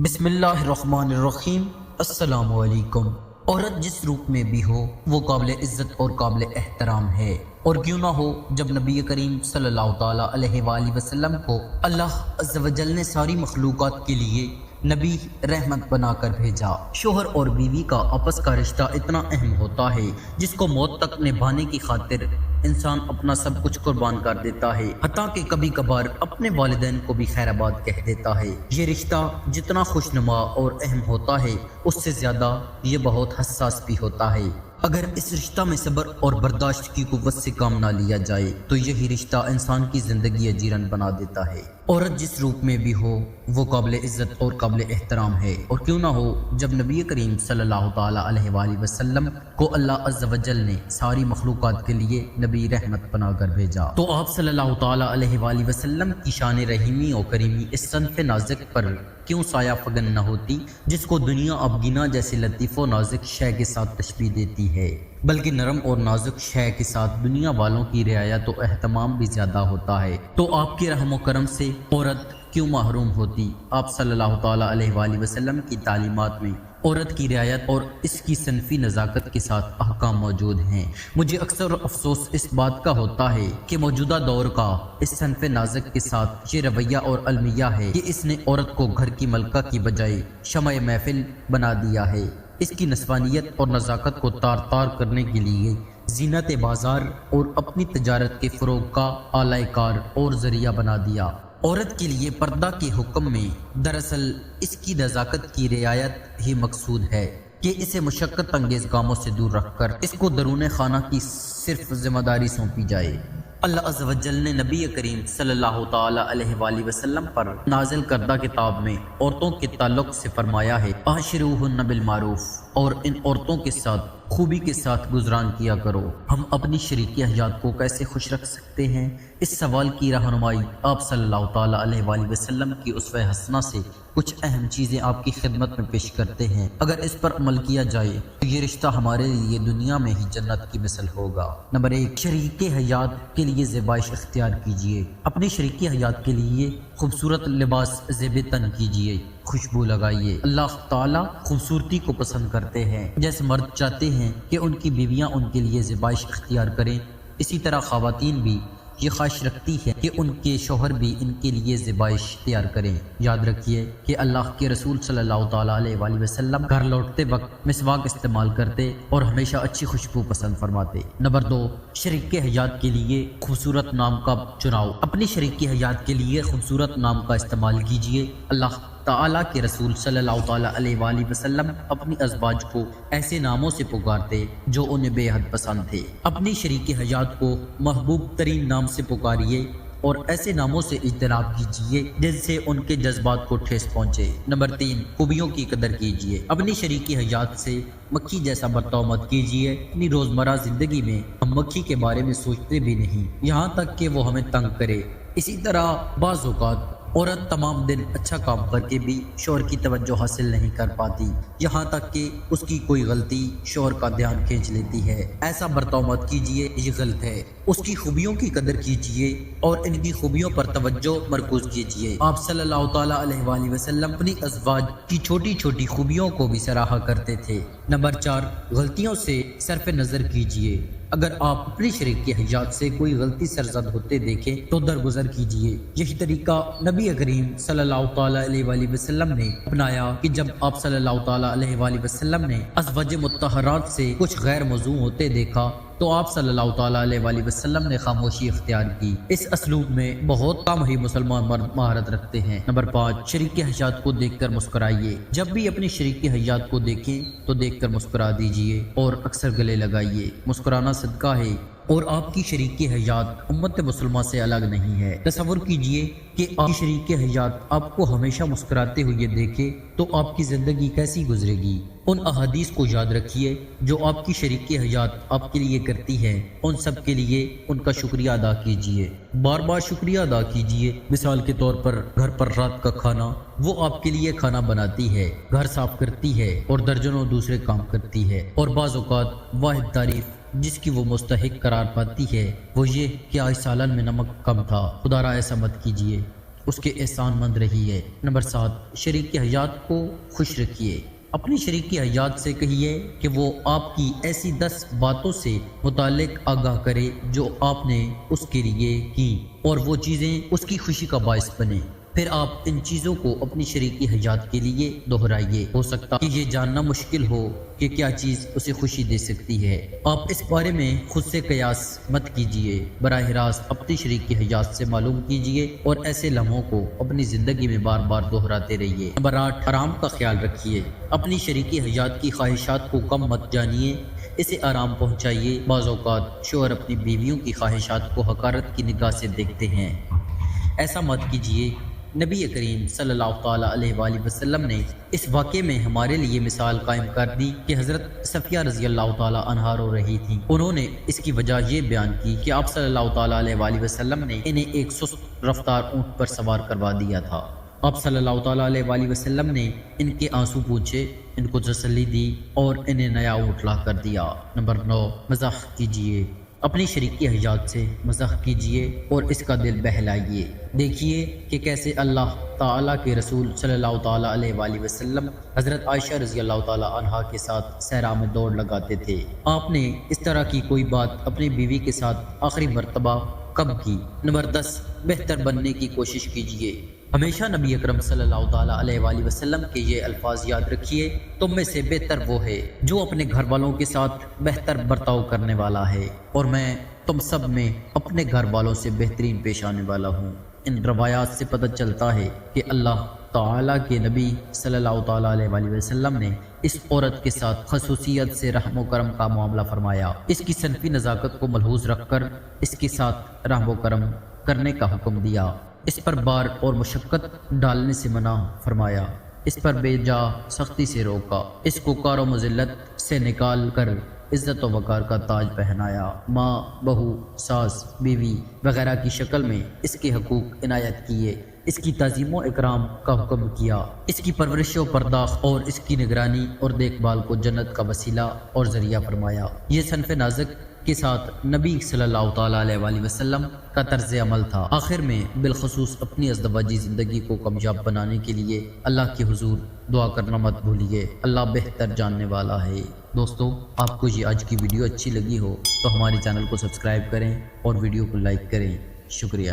بسم اللہ الرحمن الرحیم۔ السلام علیکم۔ عورت جس روپ میں بھی ہو وہ قابل عزت اور قابل احترام ہے، اور کیوں نہ ہو جب نبی کریم صلی اللہ تعالیٰ علیہ وآلہ وسلم کو اللہ عز و جل نے ساری مخلوقات کے لیے نبی رحمت بنا کر بھیجا۔ شوہر اور بیوی کا آپس کا رشتہ اتنا اہم ہوتا ہے جس کو موت تک نبھانے کی خاطر انسان اپنا سب کچھ قربان کر دیتا ہے، حتیٰ کہ کبھی کبھار اپنے والدین کو بھی خیر آباد کہہ دیتا ہے۔ یہ رشتہ جتنا خوشنما اور اہم ہوتا ہے اس سے زیادہ یہ بہت حساس بھی ہوتا ہے۔ اگر اس رشتہ میں صبر اور برداشت کی قوت سے کام نہ لیا جائے تو یہی رشتہ انسان کی زندگی اجیرن بنا دیتا ہے۔ عورت جس روپ میں بھی ہو وہ قابل عزت اور قابل احترام ہے، اور کیوں نہ ہو جب نبی کریم صلی اللہ تعالیٰ علیہ وآلہ وسلم کو اللہ عز و جل نے ساری مخلوقات کے لیے نبی رحمت بنا کر بھیجا، تو آپ صلی اللہ تعالیٰ علیہ وآلہ وسلم کی شان رحیمی اور کریمی اس صنف نازک پر کیوں سایہ فگن نہ ہوتی جس کو دنیا اب گنا جیسے لطیف و نازک شے کے ساتھ تشبیہ دیتی ہے، بلکہ نرم اور نازک شے کے ساتھ دنیا والوں کی رعایت و اہتمام بھی زیادہ ہوتا ہے، تو آپ کے رحم و کرم سے عورت کیوں محروم ہوتی؟ آپ صلی اللہ تعالیٰ علیہ وآلہ وسلم کی تعلیمات میں عورت کی رعایت اور اس کی صنفی نزاکت کے ساتھ احکام موجود ہیں۔ مجھے اکثر افسوس اس بات کا ہوتا ہے کہ موجودہ دور کا اس صنف نازک کے ساتھ یہ رویہ اور المیہ ہے کہ اس نے عورت کو گھر کی ملکہ کی بجائے شمع محفل بنا دیا ہے، اس کی نسوانیت اور نزاکت کو تار تار کرنے کے لیے زینت بازار اور اپنی تجارت کے فروغ کا آلہ کار اور ذریعہ بنا دیا۔ عورت کے لیے پردہ کے حکم میں دراصل اس کی نزاکت کی رعایت ہی مقصود ہے کہ اسے مشقت انگیز کاموں سے دور رکھ کر اس کو درون خانہ کی صرف ذمہ داری سونپی جائے۔ اللہ عز و جل نے نبی کریم صلی اللہ تعالیٰ علیہ وآلہ وسلم پر نازل کردہ کتاب میں عورتوں کے تعلق سے فرمایا ہے، عاشروہن بالمعروف، اور ان عورتوں کے ساتھ خوبی کے ساتھ گزران کیا کرو۔ ہم اپنی شریک حیات کو کیسے خوش رکھ سکتے ہیں؟ اس سوال کی رہنمائی آپ صلی اللہ تعالیٰ علیہ وآلہ وسلم کی اسوہ حسنہ سے کچھ اہم چیزیں آپ کی خدمت میں پیش کرتے ہیں۔ اگر اس پر عمل کیا جائے تو یہ رشتہ ہمارے لیے دنیا میں ہی جنت کی مثل ہوگا۔ نمبر 1، شریک حیات کے لیے زیبائش اختیار کیجیے۔ اپنی شریک حیات کے لیے خوبصورت لباس زیب تن کیجیے، خوشبو لگائیے۔ اللہ تعالیٰ خوبصورتی کو پسند کرتے ہیں، جیسے مرد چاہتے ہیں کہ ان کی بیویاں ان کے لیے زیبائش اختیار کریں، اسی طرح خواتین بھی یہ خواہش رکھتی ہے کہ ان کے شوہر بھی ان کے لیے زیبائش اختیار کریں۔ یاد رکھیے کہ اللہ کے رسول صلی اللہ تعالیٰ علیہ وآلہ وسلم گھر لوٹتے وقت مسواک استعمال کرتے اور ہمیشہ اچھی خوشبو پسند فرماتے۔ نمبر 2، شریک حیات کے لیے خوبصورت نام کا چناؤ۔ اپنی شریک حیات کے لیے خوبصورت نام کا استعمال کیجیے۔ اللہ تعالیٰ کے رسول صلی اللہ تعالیٰ علیہ وآلہ وسلم اپنی ازواج کو ایسے ناموں سے پکارتے جو انہیں بے حد پسند تھے۔ اپنی شریک حیات کو محبوب ترین نام سے پکاریے اور ایسے ناموں سے اجتناب کیجیے جن سے ان کے جذبات کو ٹھیس پہنچے۔ نمبر 3، خوبیوں کی قدر کیجیے۔ اپنی شریک حیات سے مکھی جیسا برتاؤ مت کیجیے۔ اپنی روزمرہ زندگی میں ہم مکھی کے بارے میں سوچتے بھی نہیں، یہاں تک کہ وہ ہمیں تنگ کرے۔ اسی طرح بعض اوقات عورت تمام دن اچھا کام کر کے بھی شوہر کی توجہ حاصل نہیں کر پاتی، یہاں تک کہ اس کی کوئی غلطی شوہر کا دھیان کھینچ لیتی ہے۔ ایسا برتاؤ مت کیجیے، یہ غلط ہے۔ اس کی خوبیوں کی قدر کیجیے اور ان کی خوبیوں پر توجہ مرکوز کیجیے۔ آپ صلی اللہ تعالیٰ علیہ وآلہ وسلم اپنی ازواج کی چھوٹی چھوٹی خوبیوں کو بھی سراہا کرتے تھے۔ نمبر 4، غلطیوں سے صرف نظر کیجیے۔ اگر آپ اپنی شریک حیات سے کوئی غلطی سرزد ہوتے دیکھیں تو درگزر کیجیے۔ یہی طریقہ نبی کریم صلی اللہ تعالیٰ علیہ وآلہ وسلم نے اپنایا کہ جب آپ صلی اللہ تعالیٰ علیہ وآلہ وسلم نے ازواج مطہرات سے کچھ غیر موزوں ہوتے دیکھا تو آپ صلی اللہ تعالیٰ علیہ وآلہ وسلم نے خاموشی اختیار کی۔ اس اسلوب میں بہت کم ہی مسلمان مرد مہارت رکھتے ہیں۔ نمبر 5، شریک حیات کو دیکھ کر مسکرائیے۔ جب بھی اپنی شریک حیات کو دیکھیں تو دیکھ کر مسکرا دیجیے اور اکثر گلے لگائیے۔ مسکرانا صدقہ ہے اور آپ کی شریک حیات امت مسلمہ سے الگ نہیں ہے۔ تصور کیجئے کہ آپ کی شریک حیات آپ کو ہمیشہ مسکراتے ہوئے دیکھے تو آپ کی زندگی کیسی گزرے گی۔ ان احادیث کو یاد رکھیے جو آپ کی شریک حیات آپ کے لیے کرتی ہے، ان سب کے لیے ان کا شکریہ ادا کیجئے، بار بار شکریہ ادا کیجئے۔ مثال کے طور پر گھر پر رات کا کھانا، وہ آپ کے لیے کھانا بناتی ہے، گھر صاف کرتی ہے اور درجنوں دوسرے کام کرتی ہے، اور بعض اوقات واحد تعریف جس کی وہ مستحق قرار پاتی ہے وہ یہ کہ آج سالن میں نمک کم تھا، خدا را ایسا مت کیجیے۔ اس کے احسان مند رہیے۔ نمبر 7، شریک حیات کو خوش رکھیے۔ اپنی شریک حیات سے کہیے کہ وہ آپ کی ایسی 10 باتوں سے متعلق آگاہ کرے جو آپ نے اس کے لیے کی اور وہ چیزیں اس کی خوشی کا باعث بنے۔ پھر آپ ان چیزوں کو اپنی شریک حیات کے لیے دہرائیے۔ ہو سکتا کہ یہ جاننا مشکل ہو کہ کیا چیز اسے خوشی دے سکتی ہے۔ آپ اس بارے میں خود سے قیاس مت کیجیے، براہ راست اپنی شریک حیات سے معلوم کیجیے اور ایسے لمحوں کو اپنی زندگی میں بار بار دہراتے رہیے۔ نمبر 8، آرام کا خیال رکھیے۔ اپنی شریک حیات کی خواہشات کو کم مت جانیے، اسے آرام پہنچائیے۔ بعض اوقات شوہر اپنی بیویوں کی خواہشات کو حقارت کی نگاہ سے دیکھتے ہیں، ایسا مت کیجیے۔ نبی کریم صلی اللہ تعالیٰ علیہ وآلہ وسلم نے اس واقعے میں ہمارے لیے مثال قائم کر دی کہ حضرت صفیہ رضی اللہ تعالیٰ عنہا رو رہی تھیں۔ انہوں نے اس کی وجہ یہ بیان کی کہ آپ صلی اللہ تعالیٰ علیہ وآلہ وسلم نے انہیں ایک سست رفتار اونٹ پر سوار کروا دیا تھا۔ آپ صلی اللہ تعالیٰ علیہ وآلہ وسلم نے ان کے آنسو پوچھے، ان کو تسلی دی اور انہیں نیا اونٹ لا کر دیا۔ نمبر 9، مزاح کیجیے۔ اپنی شریک حیات سے مزاح کیجیے اور اس کا دل بہلائیے۔ دیکھیے کہ کیسے اللہ تعالیٰ کے رسول صلی اللہ تعالیٰ علیہ وآلہ وسلم حضرت عائشہ رضی اللہ تعالیٰ عنہا کے ساتھ صحرا میں دوڑ لگاتے تھے۔ آپ نے اس طرح کی کوئی بات اپنی بیوی کے ساتھ آخری مرتبہ کب کی؟ نمبر 10، بہتر بننے کی کوشش کیجیے۔ ہمیشہ نبی اکرم صلی اللہ تعالیٰ علیہ وآلہ وسلم کے یہ الفاظ یاد رکھیے، تم میں سے بہتر وہ ہے جو اپنے گھر والوں کے ساتھ بہتر برتاؤ کرنے والا ہے، اور میں تم سب میں اپنے گھر والوں سے بہترین پیش آنے والا ہوں۔ ان روایات سے پتہ چلتا ہے کہ اللہ تعالیٰ کے نبی صلی اللہ تعالیٰ علیہ وآلہ وسلم نے اس عورت کے ساتھ خصوصیت سے رحم و کرم کا معاملہ فرمایا، اس کی صنفی نزاکت کو ملحوظ رکھ کر اس کے ساتھ رحم و کرم کرنے کا حکم دیا، اس پر بار اور مشقت ڈالنے سے منع فرمایا، اس پر بے جا سختی سے روکا، اس کو کار و مذلت سے نکال کر عزت و وقار کا تاج پہنایا، ماں، بہو، ساس، بیوی وغیرہ کی شکل میں اس کے حقوق عنایت کیے، اس کی تعظیم و اکرام کا حکم کیا، اس کی پرورش و پرداخت اور اس کی نگرانی اور دیکھ بھال کو جنت کا وسیلہ اور ذریعہ فرمایا۔ یہ صنف نازک کے ساتھ نبی صلی اللہ تعالیٰ علیہ وآلہ وسلم کا طرز عمل تھا۔ آخر میں بالخصوص اپنی ازدواجی زندگی کو کامیاب بنانے کے لیے اللہ کے حضور دعا کرنا مت بھولیے، اللہ بہتر جاننے والا ہے۔ دوستو، آپ کو یہ آج کی ویڈیو اچھی لگی ہو تو ہمارے چینل کو سبسکرائب کریں اور ویڈیو کو لائک کریں۔ شکریہ۔